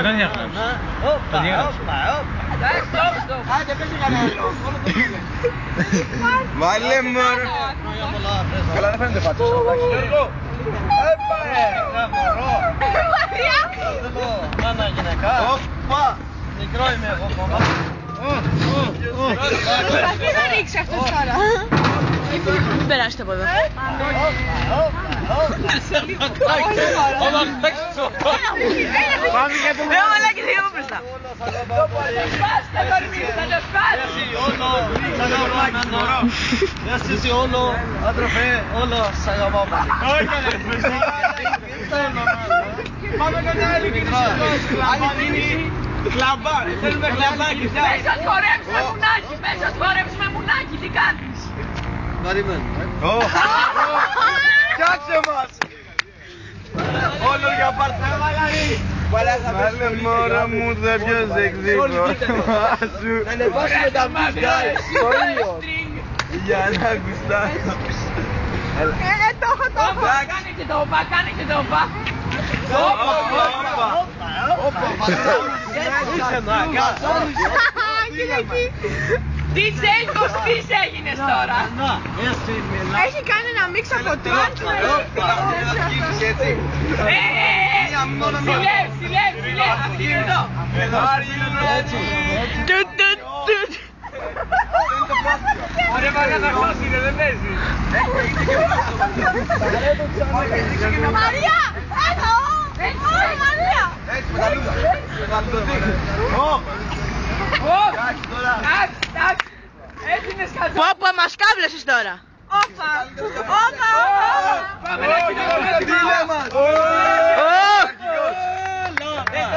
Δεν διάφραγες. Όπα, όπα. Άντε, πες κανένα. Βάλε μωρέ. Καλά δεν φαίνεται φάτσος. Έπαε, μωρό. Μάνα γυναικά. Όπα. Μικρό είμαι εγώ ακόμα. Τι θα ρίξει αυτός τώρα. Μην περάσετε από εδώ. Πάμε για το Μαλάκι, δεν είμαι μπροστά. Εσύ όλο, άντροφε, όλο σ' αγαπάω πάλι. Πάμε κατά άλλη κίνηση. Κλαμπά, θέλουμε κλαμπάκι. Πες ότι χορέψουμε μουνάκι, πες ότι χορέψουμε μουνάκι, τι κάνεις. Περιμένω. Φτιάξε μας. Όλο για πάρτα. Βάλε μωρό μου θα πιο σεξικό. Να ανεβάσουμε τα μάτια στο ήλιο. Για να γουστάρω. Το έχω. Κάνε και το όπα, κάνε και το όπα. Όπα, όπα. Κοίτα εκεί. DJ Κωστής έγινες τώρα. Έχει κάνει ένα μίξ από τραντ με... Συλλεύ, αυτή είναι εδώ. Ωραία μαγιά θα χώσουνε, δεν παίζει. Μαρία, εδώ. Όχι Μαρία. Έτσι, μεταλλούδα. Εντάξει, έτσι είναι σκατζό. Πω, μας κάβλεσες τώρα.